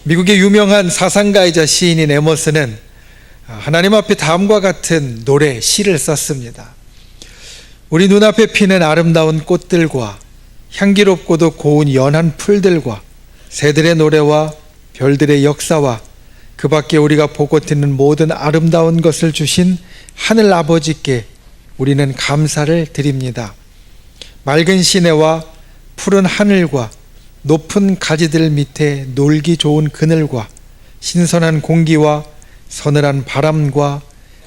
미국의 유명한 사상가이자 시인인 에머슨은 하나님 앞에 다음과 같은 노래, 시를 썼습니다. 우리 눈앞에 피는 아름다운 꽃들과 향기롭고도 고운 연한 풀들과 새들의 노래와 별들의 역사와 그 밖에 우리가 보고 듣는 모든 아름다운 것을 주신 하늘 아버지께 우리는 감사를 드립니다. 맑은 시내와 푸른 하늘과 높은 가지들 밑에 놀기 좋은 그늘과 신선한 공기와 서늘한 바람과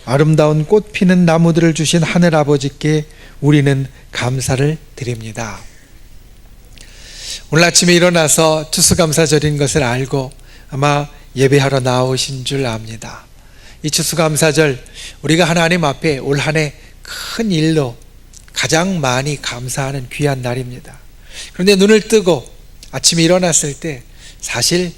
아름다운 꽃 피는 나무들을 주신 하늘 아버지께 우리는 감사를 드립니다. 오늘 아침에 일어나서 추수감사절인 것을 알고 아마 예배하러 나오신 줄 압니다. 이 추수감사절, 우리가 하나님 앞에 올 한 해 큰 일로 가장 많이 감사하는 귀한 날입니다. 그런데 눈을 뜨고 아침에 일어났을 때 사실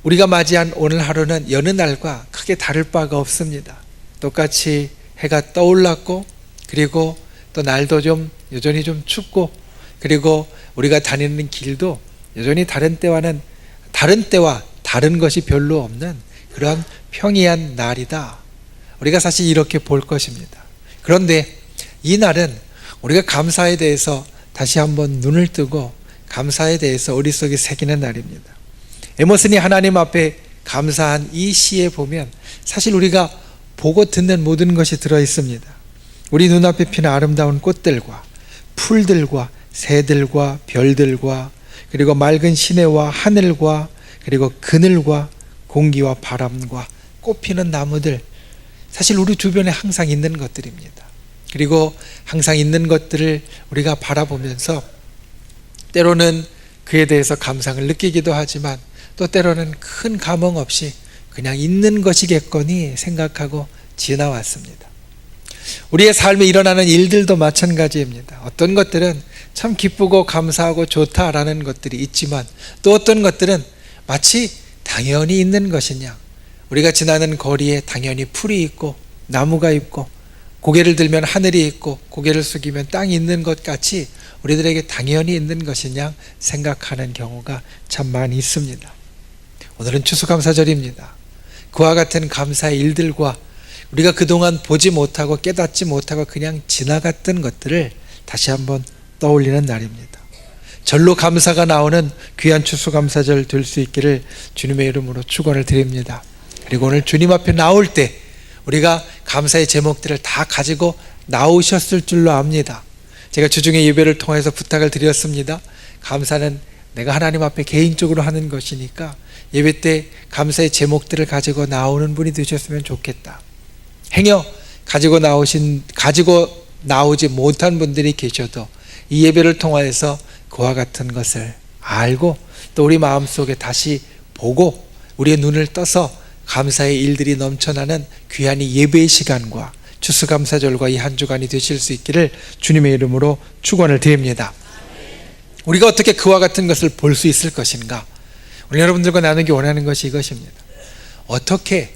우리가 맞이한 오늘 하루는 여느 날과 크게 다를 바가 없습니다. 똑같이 해가 떠올랐고, 그리고 또 날도 여전히 좀 춥고, 그리고 우리가 다니는 길도 여전히 다른 때와 다른 것이 별로 없는 그런 평이한 날이다. 우리가 사실 이렇게 볼 것입니다. 그런데 이 날은 우리가 감사에 대해서 다시 한번 눈을 뜨고 감사에 대해서 우리 속에 새기는 날입니다. 에머슨이 하나님 앞에 감사한 이 시에 보면 사실 우리가 보고 듣는 모든 것이 들어있습니다. 우리 눈앞에 피는 아름다운 꽃들과 풀들과 새들과 별들과 그리고 맑은 시내와 하늘과 그리고 그늘과 공기와 바람과 꽃피는 나무들, 사실 우리 주변에 항상 있는 것들입니다. 그리고 항상 있는 것들을 우리가 바라보면서 때로는 그에 대해서 감상을 느끼기도 하지만 또 때로는 큰 감흥 없이 그냥 있는 것이겠거니 생각하고 지나왔습니다. 우리의 삶에 일어나는 일들도 마찬가지입니다. 어떤 것들은 참 기쁘고 감사하고 좋다라는 것들이 있지만 또 어떤 것들은 마치 당연히 있는 것이냐, 우리가 지나는 거리에 당연히 풀이 있고 나무가 있고 고개를 들면 하늘이 있고 고개를 숙이면 땅이 있는 것 같이 우리들에게 당연히 있는 것이냐 생각하는 경우가 참 많이 있습니다. 오늘은 추수감사절입니다. 그와 같은 감사의 일들과 우리가 그동안 보지 못하고 깨닫지 못하고 그냥 지나갔던 것들을 다시 한번 떠올리는 날입니다. 절로 감사가 나오는 귀한 추수감사절 될 수 있기를 주님의 이름으로 축원을 드립니다. 그리고 오늘 주님 앞에 나올 때 우리가 감사의 제목들을 다 가지고 나오셨을 줄로 압니다. 제가 주중에 예배를 통해서 부탁을 드렸습니다. 감사는 내가 하나님 앞에 개인적으로 하는 것이니까 예배 때 감사의 제목들을 가지고 나오는 분이 되셨으면 좋겠다. 행여 가지고 나오지 못한 분들이 계셔도 이 예배를 통해서 그와 같은 것을 알고 또 우리 마음속에 다시 보고 우리의 눈을 떠서 감사의 일들이 넘쳐나는 귀한 이 예배의 시간과 추수감사절과 이 한 주간이 되실 수 있기를 주님의 이름으로 축원을 드립니다. 우리가 어떻게 그와 같은 것을 볼 수 있을 것인가? 우리 여러분들과 나누기 원하는 것이 이것입니다. 어떻게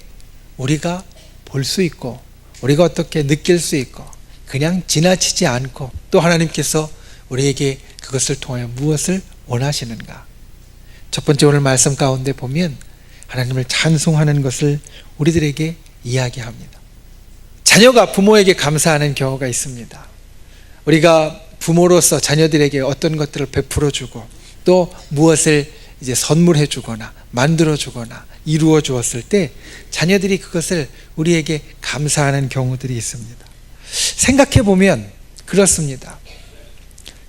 우리가 볼 수 있고 우리가 어떻게 느낄 수 있고 그냥 지나치지 않고 또 하나님께서 우리에게 그것을 통하여 무엇을 원하시는가? 첫 번째 오늘 말씀 가운데 보면 하나님을 찬송하는 것을 우리들에게 이야기합니다. 자녀가 부모에게 감사하는 경우가 있습니다. 우리가 부모로서 자녀들에게 어떤 것들을 베풀어 주고 또 무엇을 이제 선물해 주거나 만들어 주거나 이루어 주었을 때 자녀들이 그것을 우리에게 감사하는 경우들이 있습니다. 생각해 보면 그렇습니다.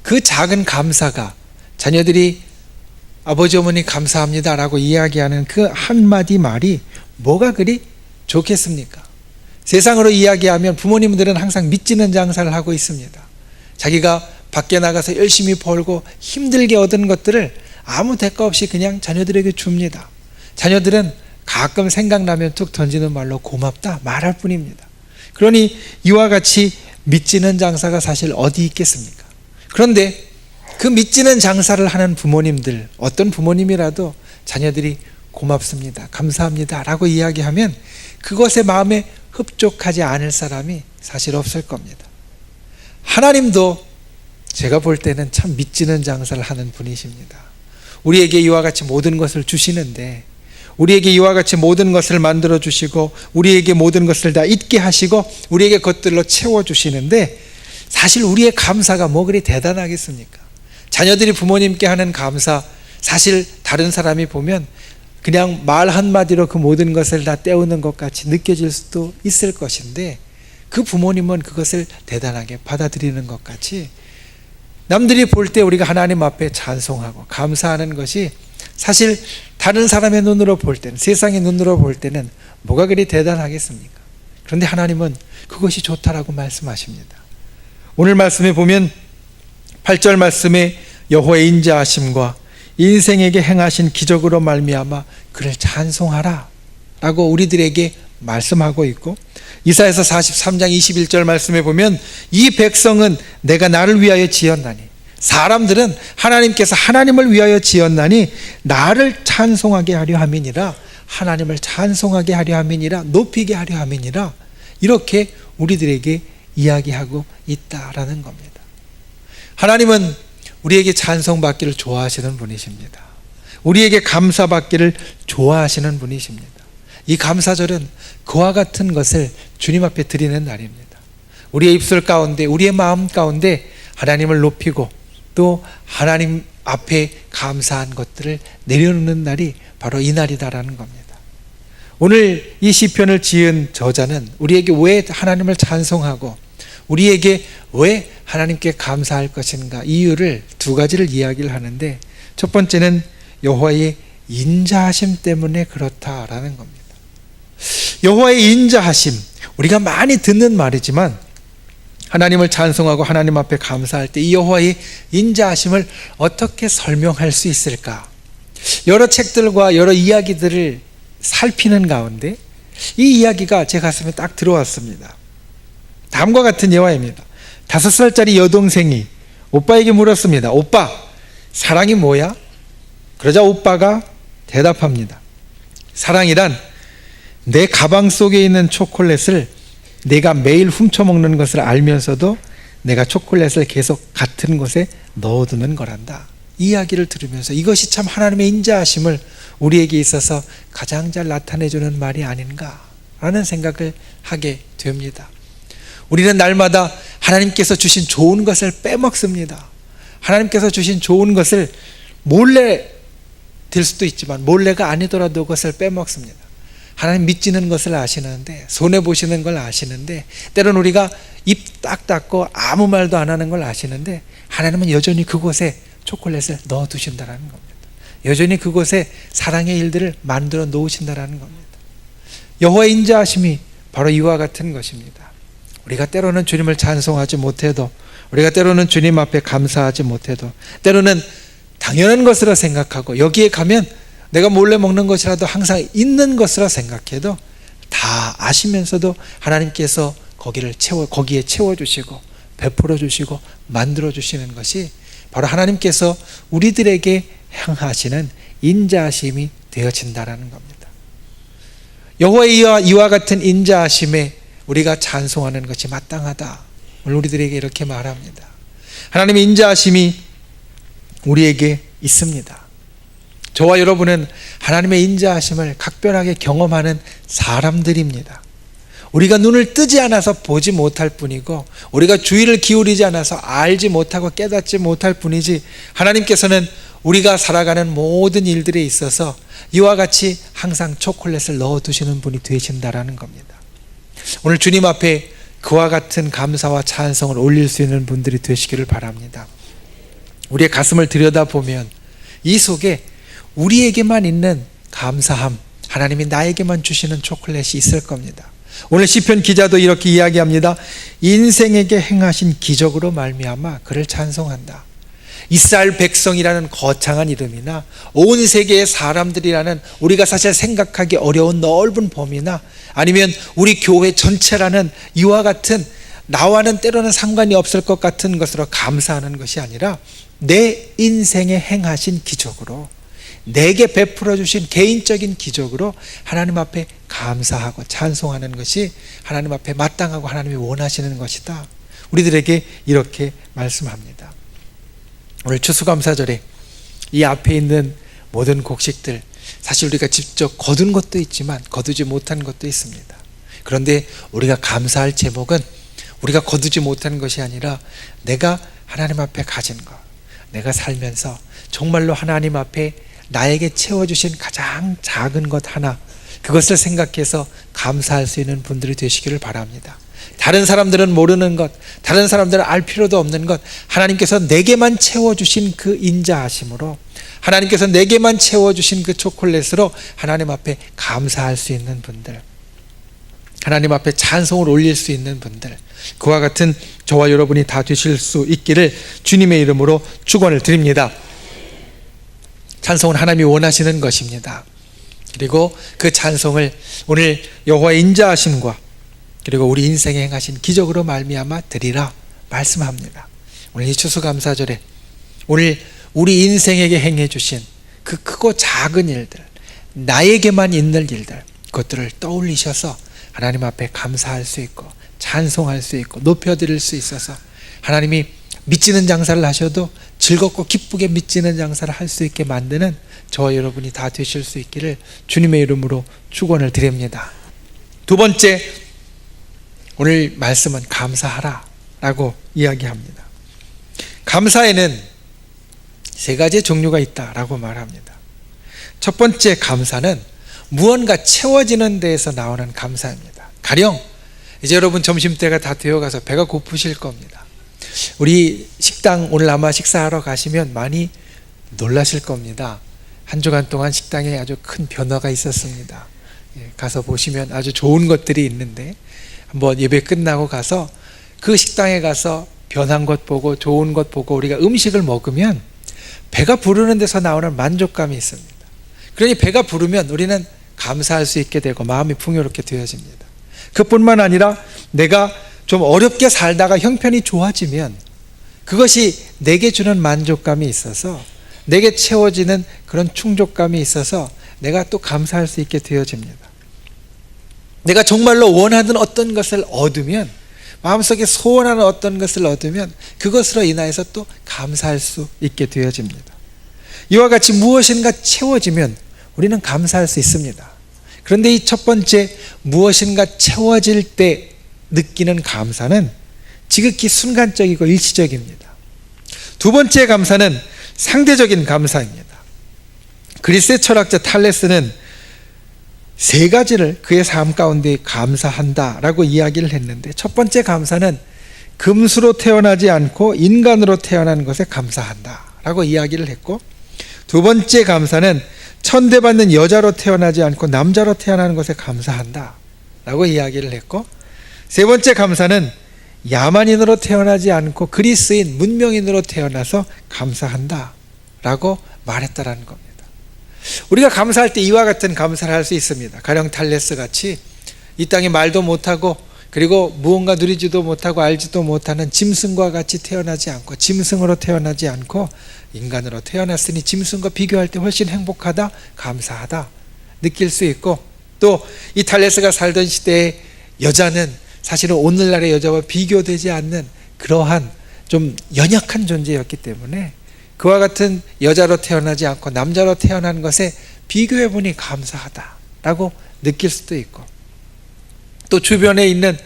그 작은 감사가 자녀들이 아버지 어머니 감사합니다 라고 이야기하는 그 한마디 말이 뭐가 그리 좋겠습니까? 세상으로 이야기하면 부모님들은 항상 미치는 장사를 하고 있습니다. 자기가 밖에 나가서 열심히 벌고 힘들게 얻은 것들을 아무 대가 없이 그냥 자녀들에게 줍니다. 자녀들은 가끔 생각나면 툭 던지는 말로 고맙다 말할 뿐입니다. 그러니 이와 같이 미치는 장사가 사실 어디 있겠습니까? 그런데 그 미치는 장사를 하는 부모님들, 어떤 부모님이라도 자녀들이 고맙습니다, 감사합니다 라고 이야기하면 그것에 마음에 흡족하지 않을 사람이 사실 없을 겁니다. 하나님도 제가 볼 때는 참 미치는 장사를 하는 분이십니다. 우리에게 이와 같이 모든 것을 주시는데, 우리에게 이와 같이 모든 것을 만들어 주시고 우리에게 모든 것을 다 있게 하시고 우리에게 그것들로 채워주시는데, 사실 우리의 감사가 뭐 그리 대단하겠습니까? 자녀들이 부모님께 하는 감사, 사실 다른 사람이 보면 그냥 말 한마디로 그 모든 것을 다 때우는 것 같이 느껴질 수도 있을 것인데, 그 부모님은 그것을 대단하게 받아들이는 것 같이 남들이 볼 때 우리가 하나님 앞에 찬송하고 감사하는 것이 사실 다른 사람의 눈으로 볼 때는, 세상의 눈으로 볼 때는 뭐가 그리 대단하겠습니까? 그런데 하나님은 그것이 좋다라고 말씀하십니다. 오늘 말씀에 보면 8절 말씀에 여호와의 인자하심과 인생에게 행하신 기적으로 말미암아 그를 찬송하라 라고 우리들에게 말씀하고 있고, 이사야서 43장 21절 말씀에 보면 이 백성은 내가 나를 위하여 지었나니, 사람들은 하나님께서 하나님을 위하여 지었나니 나를 찬송하게 하려 함이니라, 하나님을 찬송하게 하려 함이니라, 높이게 하려 함이니라, 이렇게 우리들에게 이야기하고 있다라는 겁니다. 하나님은 우리에게 찬송받기를 좋아하시는 분이십니다. 우리에게 감사받기를 좋아하시는 분이십니다. 이 감사절은 그와 같은 것을 주님 앞에 드리는 날입니다. 우리의 입술 가운데, 우리의 마음 가운데 하나님을 높이고 또 하나님 앞에 감사한 것들을 내려놓는 날이 바로 이 날이다라는 겁니다. 오늘 이 시편을 지은 저자는 우리에게 왜 하나님을 찬송하고 우리에게 왜 하나님께 감사할 것인가, 이유를 두 가지를 이야기를 하는데, 첫 번째는 여호와의 인자하심 때문에 그렇다라는 겁니다. 여호와의 인자하심, 우리가 많이 듣는 말이지만 하나님을 찬송하고 하나님 앞에 감사할 때 이 여호와의 인자하심을 어떻게 설명할 수 있을까? 여러 책들과 여러 이야기들을 살피는 가운데 이 이야기가 제 가슴에 딱 들어왔습니다. 다음과 같은 예화입니다. 5살짜리 여동생이 오빠에게 물었습니다. 오빠, 사랑이 뭐야? 그러자 오빠가 대답합니다. 사랑이란 내 가방 속에 있는 초콜릿을 내가 매일 훔쳐먹는 것을 알면서도 내가 초콜릿을 계속 같은 곳에 넣어두는 거란다. 이 이야기를 들으면서 이것이 참 하나님의 인자하심을 우리에게 있어서 가장 잘 나타내주는 말이 아닌가라는 생각을 하게 됩니다. 우리는 날마다 하나님께서 주신 좋은 것을 빼먹습니다. 하나님께서 주신 좋은 것을 몰래 될 수도 있지만 몰래가 아니더라도 그것을 빼먹습니다. 하나님 믿지는 것을 아시는데, 손해보시는 걸 아시는데, 때로는 우리가 입 딱 닫고 아무 말도 안 하는 걸 아시는데 하나님은 여전히 그곳에 초콜릿을 넣어두신다는 겁니다. 여전히 그곳에 사랑의 일들을 만들어 놓으신다는 겁니다. 여호와의 인자하심이 바로 이와 같은 것입니다. 우리가 때로는 주님을 찬송하지 못해도, 우리가 때로는 주님 앞에 감사하지 못해도, 때로는 당연한 것으로 생각하고 여기에 가면 내가 몰래 먹는 것이라도 항상 있는 것으로 생각해도 다 아시면서도 하나님께서 거기에 채워주시고 베풀어 주시고 만들어 주시는 것이 바로 하나님께서 우리들에게 향하시는 인자하심이 되어진다라는 겁니다. 여호와의 이와 같은 인자하심에 우리가 찬송하는 것이 마땅하다. 오늘 우리들에게 이렇게 말합니다. 하나님의 인자하심이 우리에게 있습니다. 저와 여러분은 하나님의 인자하심을 각별하게 경험하는 사람들입니다. 우리가 눈을 뜨지 않아서 보지 못할 뿐이고, 우리가 주의를 기울이지 않아서 알지 못하고 깨닫지 못할 뿐이지, 하나님께서는 우리가 살아가는 모든 일들에 있어서 이와 같이 항상 초콜릿을 넣어두시는 분이 되신다라는 겁니다. 오늘 주님 앞에 그와 같은 감사와 찬송을 올릴 수 있는 분들이 되시기를 바랍니다. 우리의 가슴을 들여다보면 이 속에 우리에게만 있는 감사함, 하나님이 나에게만 주시는 초콜릿이 있을 겁니다. 오늘 시편 기자도 이렇게 이야기합니다. 인생에게 행하신 기적으로 말미암아 그를 찬송한다. 이스라엘 백성이라는 거창한 이름이나 온 세계의 사람들이라는 우리가 사실 생각하기 어려운 넓은 범위나 아니면 우리 교회 전체라는 이와 같은 나와는 때로는 상관이 없을 것 같은 것으로 감사하는 것이 아니라 내 인생에 행하신 기적으로, 내게 베풀어 주신 개인적인 기적으로 하나님 앞에 감사하고 찬송하는 것이 하나님 앞에 마땅하고 하나님이 원하시는 것이다. 우리들에게 이렇게 말씀합니다. 오늘 추수감사절에 이 앞에 있는 모든 곡식들, 사실 우리가 직접 거둔 것도 있지만 거두지 못한 것도 있습니다. 그런데 우리가 감사할 제목은 우리가 거두지 못한 것이 아니라 내가 하나님 앞에 가진 것, 내가 살면서 정말로 하나님 앞에 나에게 채워주신 가장 작은 것 하나, 그것을 생각해서 감사할 수 있는 분들이 되시기를 바랍니다. 다른 사람들은 모르는 것, 다른 사람들은 알 필요도 없는 것, 하나님께서 내게만 채워주신 그 인자하심으로, 하나님께서 내게만 채워주신 그 초콜릿으로 하나님 앞에 감사할 수 있는 분들, 하나님 앞에 찬송을 올릴 수 있는 분들, 그와 같은 저와 여러분이 다 되실 수 있기를 주님의 이름으로 축원을 드립니다. 찬송은 하나님이 원하시는 것입니다. 그리고 그 찬송을 오늘 여호와의 인자하심과 그리고 우리 인생에 행하신 기적으로 말미암아 드리라 말씀합니다. 오늘 이 추수감사절에 오늘 우리 인생에게 행해 주신 그 크고 작은 일들, 나에게만 있는 일들, 그것들을 떠올리셔서 하나님 앞에 감사할 수 있고 찬송할 수 있고 높여드릴 수 있어서 하나님이 믿지는 장사를 하셔도 즐겁고 기쁘게 믿지는 장사를 할 수 있게 만드는 저와 여러분이 다 되실 수 있기를 주님의 이름으로 축원을 드립니다. 두 번째, 오늘 말씀은 감사하라 라고 이야기합니다. 감사에는 세 가지의 종류가 있다라고 말합니다. 첫 번째 감사는 무언가 채워지는 데에서 나오는 감사입니다. 가령 이제 여러분 점심때가 다 되어가서 배가 고프실 겁니다. 우리 식당 오늘 아마 식사하러 가시면 많이 놀라실 겁니다. 한 주간 동안 식당에 아주 큰 변화가 있었습니다. 가서 보시면 아주 좋은 것들이 있는데 한번 예배 끝나고 가서 그 식당에 가서 변한 것 보고 좋은 것 보고 우리가 음식을 먹으면 배가 부르는 데서 나오는 만족감이 있습니다. 그러니 배가 부르면 우리는 감사할 수 있게 되고 마음이 풍요롭게 되어집니다. 그뿐만 아니라 내가 좀 어렵게 살다가 형편이 좋아지면 그것이 내게 주는 만족감이 있어서 내게 채워지는 그런 충족감이 있어서 내가 또 감사할 수 있게 되어집니다. 내가 정말로 원하던 어떤 것을 얻으면, 마음속에 소원하는 어떤 것을 얻으면 그것으로 인하여서 또 감사할 수 있게 되어집니다. 이와 같이 무엇인가 채워지면 우리는 감사할 수 있습니다. 그런데 이 첫 번째 무엇인가 채워질 때 느끼는 감사는 지극히 순간적이고 일시적입니다. 두 번째 감사는 상대적인 감사입니다. 그리스의 철학자 탈레스는 세 가지를 그의 삶 가운데 감사한다라고 이야기를 했는데, 첫 번째 감사는 금수로 태어나지 않고 인간으로 태어난 것에 감사한다라고 이야기를 했고, 두 번째 감사는 천대받는 여자로 태어나지 않고 남자로 태어나는 것에 감사한다라고 이야기를 했고, 세 번째 감사는 야만인으로 태어나지 않고 그리스인 문명인으로 태어나서 감사한다라고 말했다라는 겁니다. 우리가 감사할 때 이와 같은 감사를 할 수 있습니다. 가령 탈레스 같이 이 땅에 말도 못하고 그리고 무언가 누리지도 못하고 알지도 못하는 짐승과 같이 태어나지 않고 짐승으로 태어나지 않고 인간으로 태어났으니 짐승과 비교할 때 훨씬 행복하다, 감사하다 느낄 수 있고, 또 이 탈레스가 살던 시대의 여자는 사실은 오늘날의 여자와 비교되지 않는 그러한 좀 연약한 존재였기 때문에 그와 같은 여자로 태어나지 않고 남자로 태어난 것에 비교해보니 감사하다라고 느낄 수도 있고, 또 주변에 있는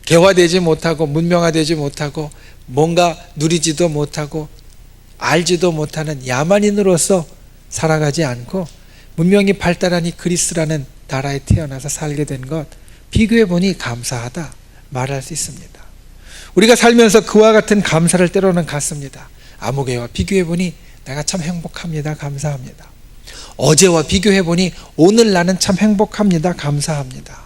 개화되지 못하고 문명화되지 못하고 뭔가 누리지도 못하고 알지도 못하는 야만인으로서 살아가지 않고 문명이 발달하니 그리스라는 나라에 태어나서 살게 된 것, 비교해보니 감사하다 말할 수 있습니다. 우리가 살면서 그와 같은 감사를 때로는 갖습니다. 아무개와 비교해보니 내가 참 행복합니다, 감사합니다. 어제와 비교해보니 오늘 나는 참 행복합니다, 감사합니다.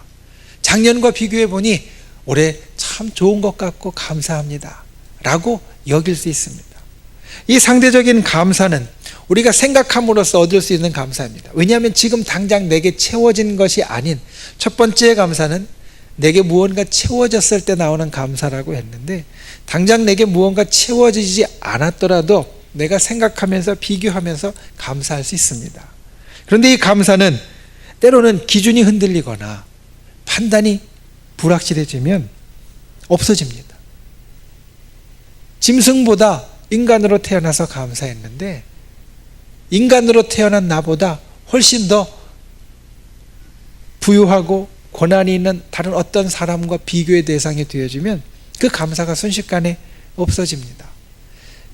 작년과 비교해보니 올해 참 좋은 것 같고 감사합니다 라고 여길 수 있습니다. 이 상대적인 감사는 우리가 생각함으로써 얻을 수 있는 감사입니다. 왜냐하면 지금 당장 내게 채워진 것이 아닌 첫 번째 감사는 내게 무언가 채워졌을 때 나오는 감사라고 했는데, 당장 내게 무언가 채워지지 않았더라도 내가 생각하면서 비교하면서 감사할 수 있습니다. 그런데 이 감사는 때로는 기준이 흔들리거나 판단이 불확실해지면 없어집니다. 짐승보다 인간으로 태어나서 감사했는데 인간으로 태어난 나보다 훨씬 더 부유하고 고난이 있는 다른 어떤 사람과 비교의 대상이 되어지면 그 감사가 순식간에 없어집니다.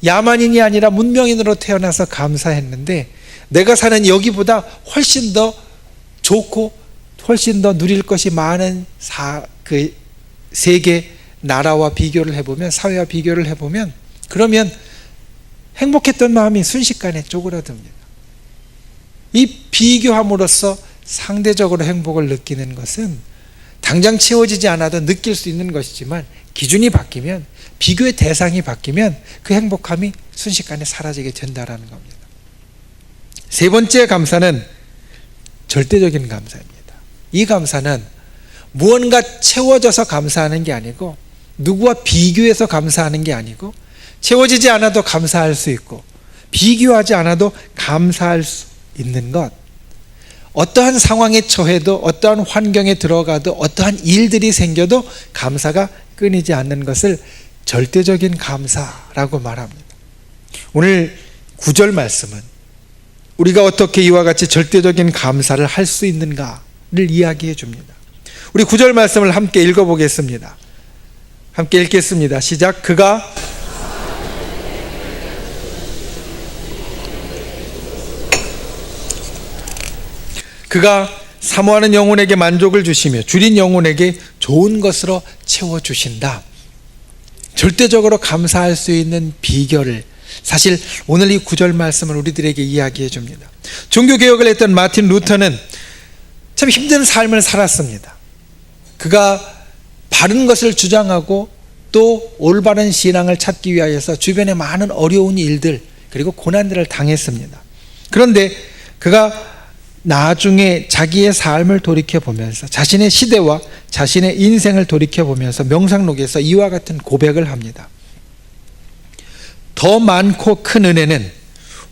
야만인이 아니라 문명인으로 태어나서 감사했는데 내가 사는 여기보다 훨씬 더 좋고 훨씬 더 누릴 것이 많은 그 세계 나라와 비교를 해보면, 사회와 비교를 해보면, 그러면 행복했던 마음이 순식간에 쪼그라듭니다. 이 비교함으로써 상대적으로 행복을 느끼는 것은 당장 채워지지 않아도 느낄 수 있는 것이지만 기준이 바뀌면, 비교의 대상이 바뀌면 그 행복함이 순식간에 사라지게 된다는 겁니다. 세 번째 감사는 절대적인 감사입니다. 이 감사는 무언가 채워져서 감사하는 게 아니고, 누구와 비교해서 감사하는 게 아니고, 채워지지 않아도 감사할 수 있고 비교하지 않아도 감사할 수 있는 것, 어떠한 상황에 처해도 어떠한 환경에 들어가도 어떠한 일들이 생겨도 감사가 끊이지 않는 것을 절대적인 감사라고 말합니다. 오늘 9절 말씀은 우리가 어떻게 이와 같이 절대적인 감사를 할 수 있는가를 이야기해 줍니다. 우리 9절 말씀을 함께 읽어보겠습니다. 함께 읽겠습니다. 시작. 그가 사모하는 영혼에게 만족을 주시며 줄인 영혼에게 좋은 것으로 채워주신다. 절대적으로 감사할 수 있는 비결을 사실 오늘 이 9절 말씀을 우리들에게 이야기해 줍니다. 종교개혁을 했던 마틴 루터는 참 힘든 삶을 살았습니다. 그가 바른 것을 주장하고 또 올바른 신앙을 찾기 위하여서 주변에 많은 어려운 일들 그리고 고난들을 당했습니다. 그런데 그가 나중에 자기의 삶을 돌이켜보면서 자신의 시대와 자신의 인생을 돌이켜보면서 명상록에서 이와 같은 고백을 합니다. 더 많고 큰 은혜는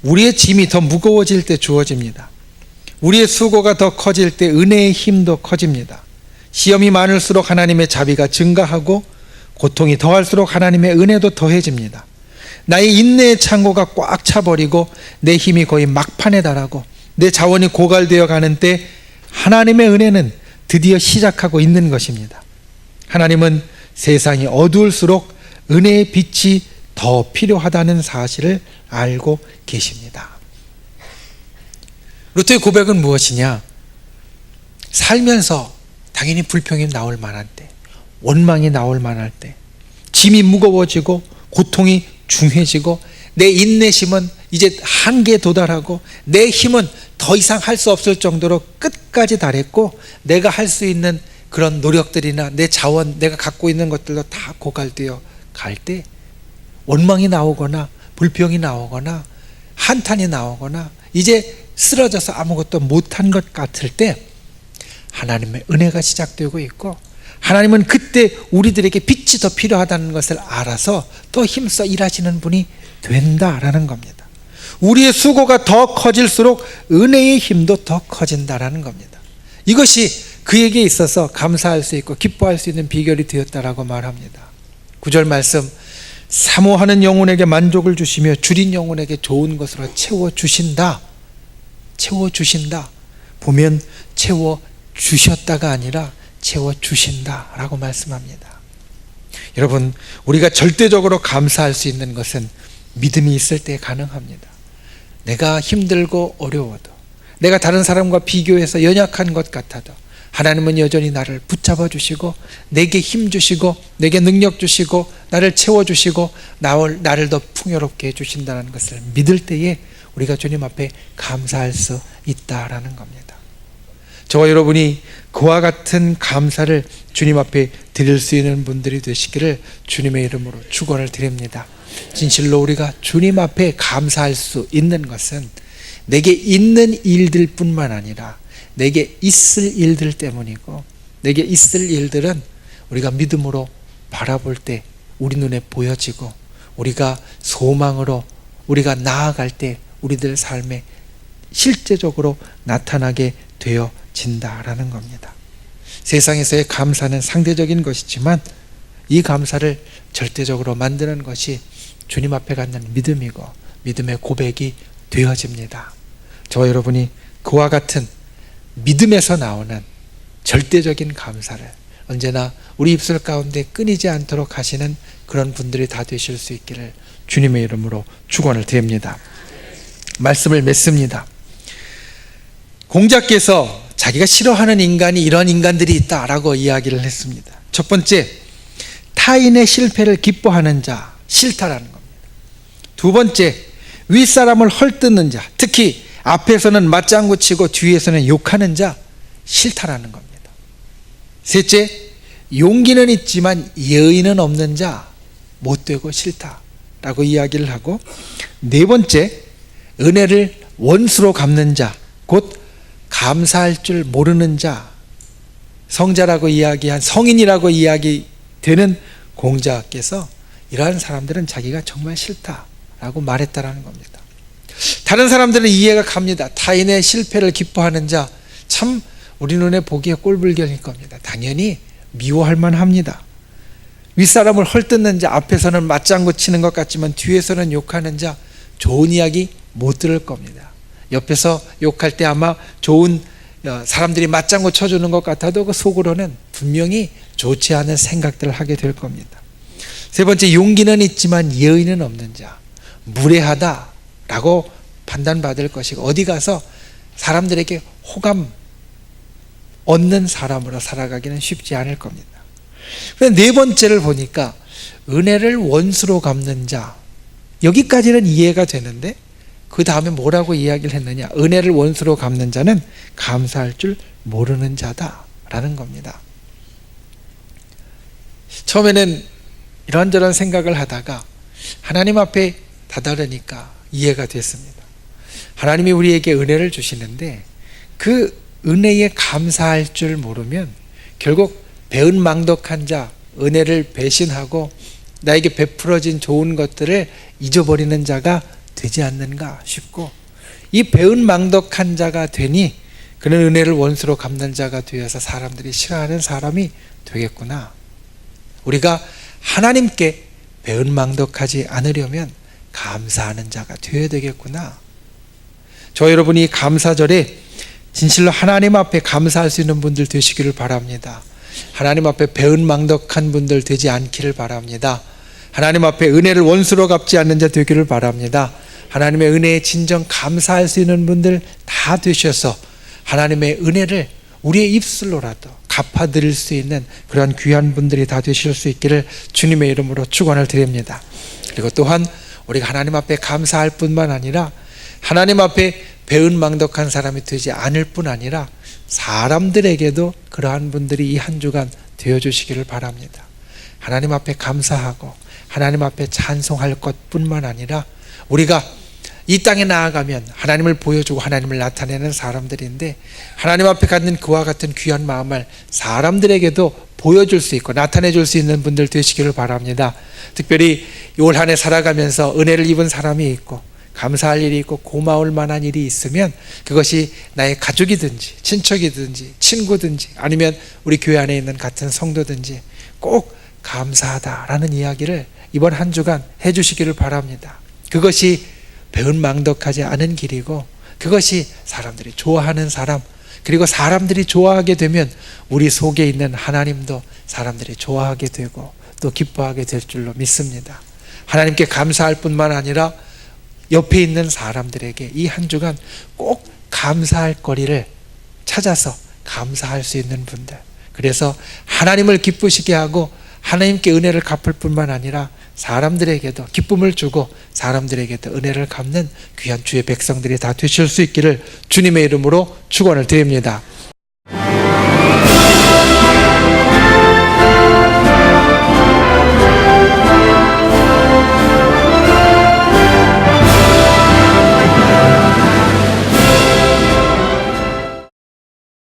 우리의 짐이 더 무거워질 때 주어집니다. 우리의 수고가 더 커질 때 은혜의 힘도 커집니다. 시험이 많을수록 하나님의 자비가 증가하고 고통이 더할수록 하나님의 은혜도 더해집니다. 나의 인내의 창고가 꽉 차버리고 내 힘이 거의 막판에 달하고 내 자원이 고갈되어 가는 때 하나님의 은혜는 드디어 시작하고 있는 것입니다. 하나님은 세상이 어두울수록 은혜의 빛이 더 필요하다는 사실을 알고 계십니다. 루터의 고백은 무엇이냐? 살면서 당연히 불평이 나올 만한 때, 원망이 나올 만할 때, 짐이 무거워지고 고통이 중해지고 내 인내심은 이제 한계에 도달하고 내 힘은 더 이상 할 수 없을 정도로 끝까지 달했고 내가 할 수 있는 그런 노력들이나 내 자원, 내가 갖고 있는 것들도 다 고갈되어 갈 때 원망이 나오거나 불평이 나오거나 한탄이 나오거나 이제 쓰러져서 아무것도 못한 것 같을 때 하나님의 은혜가 시작되고 있고 하나님은 그때 우리들에게 빛이 더 필요하다는 것을 알아서 더 힘써 일하시는 분이 된다라는 겁니다. 우리의 수고가 더 커질수록 은혜의 힘도 더 커진다라는 겁니다. 이것이 그에게 있어서 감사할 수 있고 기뻐할 수 있는 비결이 되었다라고 말합니다. 9절 말씀, 사모하는 영혼에게 만족을 주시며 줄인 영혼에게 좋은 것으로 채워주신다. 채워주신다. 보면 채워주셨다가 아니라 채워주신다라고 말씀합니다. 여러분, 우리가 절대적으로 감사할 수 있는 것은 믿음이 있을 때 가능합니다. 내가 힘들고 어려워도, 내가 다른 사람과 비교해서 연약한 것 같아도 하나님은 여전히 나를 붙잡아 주시고 내게 힘 주시고 내게 능력 주시고 나를 채워주시고 나를 더 풍요롭게 해주신다는 것을 믿을 때에 우리가 주님 앞에 감사할 수 있다라는 겁니다. 저와 여러분이 그와 같은 감사를 주님 앞에 드릴 수 있는 분들이 되시기를 주님의 이름으로 축원을 드립니다. 진실로 우리가 주님 앞에 감사할 수 있는 것은 내게 있는 일들 뿐만 아니라 내게 있을 일들 때문이고, 내게 있을 일들은 우리가 믿음으로 바라볼 때 우리 눈에 보여지고 우리가 소망으로 우리가 나아갈 때 우리들 삶에 실제적으로 나타나게 되어진다라는 겁니다. 세상에서의 감사는 상대적인 것이지만 이 감사를 절대적으로 만드는 것이 주님 앞에 갖는 믿음이고 믿음의 고백이 되어집니다. 저와 여러분이 그와 같은 믿음에서 나오는 절대적인 감사를 언제나 우리 입술 가운데 끊이지 않도록 하시는 그런 분들이 다 되실 수 있기를 주님의 이름으로 축원을 드립니다. 말씀을 맺습니다. 공자께서 자기가 싫어하는 인간이 이런 인간들이 있다라고 이야기를 했습니다. 첫 번째, 타인의 실패를 기뻐하는 자, 싫다라는 겁니다. 두 번째, 윗사람을 헐뜯는 자, 특히 앞에서는 맞장구 치고 뒤에서는 욕하는 자, 싫다라는 겁니다. 셋째, 용기는 있지만 예의는 없는 자, 못되고 싫다라고 이야기를 하고, 네 번째, 은혜를 원수로 갚는 자, 곧 감사할 줄 모르는 자, 성자라고 이야기한 성인이라고 이야기되는 공자께서 이러한 사람들은 자기가 정말 싫다라고 말했다라는 겁니다. 다른 사람들은 이해가 갑니다. 타인의 실패를 기뻐하는 자, 참 우리 눈에 보기에 꼴불견일 겁니다. 당연히 미워할 만합니다. 윗사람을 헐뜯는 자, 앞에서는 맞장구 치는 것 같지만 뒤에서는 욕하는 자, 좋은 이야기 못 들을 겁니다. 옆에서 욕할 때 아마 좋은 사람들이 맞장구 쳐주는 것 같아도 그 속으로는 분명히 좋지 않은 생각들을 하게 될 겁니다. 세 번째, 용기는 있지만 예의는 없는 자, 무례하다라고 판단받을 것이고 어디 가서 사람들에게 호감 얻는 사람으로 살아가기는 쉽지 않을 겁니다. 네 번째를 보니까 은혜를 원수로 갚는 자, 여기까지는 이해가 되는데 그 다음에 뭐라고 이야기를 했느냐, 은혜를 원수로 갚는 자는 감사할 줄 모르는 자다라는 겁니다. 처음에는 이런저런 생각을 하다가 하나님 앞에 다다르니까 이해가 됐습니다. 하나님이 우리에게 은혜를 주시는데 그 은혜에 감사할 줄 모르면 결국 배은망덕한 자, 은혜를 배신하고 나에게 베풀어진 좋은 것들을 잊어버리는 자가 되지 않는가 싶고, 이 배은망덕한 자가 되니 그는 은혜를 원수로 갚는 자가 되어서 사람들이 싫어하는 사람이 되겠구나. 우리가 하나님께 배은망덕하지 않으려면 감사하는 자가 되어야 되겠구나. 저 여러분이 감사절에 진실로 하나님 앞에 감사할 수 있는 분들 되시기를 바랍니다. 하나님 앞에 배은망덕한 분들 되지 않기를 바랍니다. 하나님 앞에 은혜를 원수로 갚지 않는 자 되기를 바랍니다. 하나님의 은혜에 진정 감사할 수 있는 분들 다 되셔서 하나님의 은혜를 우리의 입술로라도 갚아드릴 수 있는 그런 귀한 분들이 다 되실 수 있기를 주님의 이름으로 축원을 드립니다. 그리고 또한 우리가 하나님 앞에 감사할 뿐만 아니라 하나님 앞에 배은망덕한 사람이 되지 않을 뿐 아니라 사람들에게도 그러한 분들이 이 한 주간 되어주시기를 바랍니다. 하나님 앞에 감사하고 하나님 앞에 찬송할 것뿐만 아니라 우리가 이 땅에 나아가면 하나님을 보여주고 하나님을 나타내는 사람들인데 하나님 앞에 갖는 그와 같은 귀한 마음을 사람들에게도 보여줄 수 있고 나타내 줄 수 있는 분들 되시기를 바랍니다. 특별히 올 한 해 살아가면서 은혜를 입은 사람이 있고 감사할 일이 있고 고마울 만한 일이 있으면 그것이 나의 가족이든지 친척이든지 친구든지 아니면 우리 교회 안에 있는 같은 성도든지 꼭 감사하다라는 이야기를 이번 한 주간 해주시기를 바랍니다. 그것이 배은망덕하지 않은 길이고 그것이 사람들이 좋아하는 사람, 그리고 사람들이 좋아하게 되면 우리 속에 있는 하나님도 사람들이 좋아하게 되고 또 기뻐하게 될 줄로 믿습니다. 하나님께 감사할 뿐만 아니라 옆에 있는 사람들에게 이 한 주간 꼭 감사할 거리를 찾아서 감사할 수 있는 분들, 그래서 하나님을 기쁘시게 하고 하나님께 은혜를 갚을 뿐만 아니라 사람들에게도 기쁨을 주고 사람들에게도 은혜를 갚는 귀한 주의 백성들이 다 되실 수 있기를 주님의 이름으로 축원을 드립니다.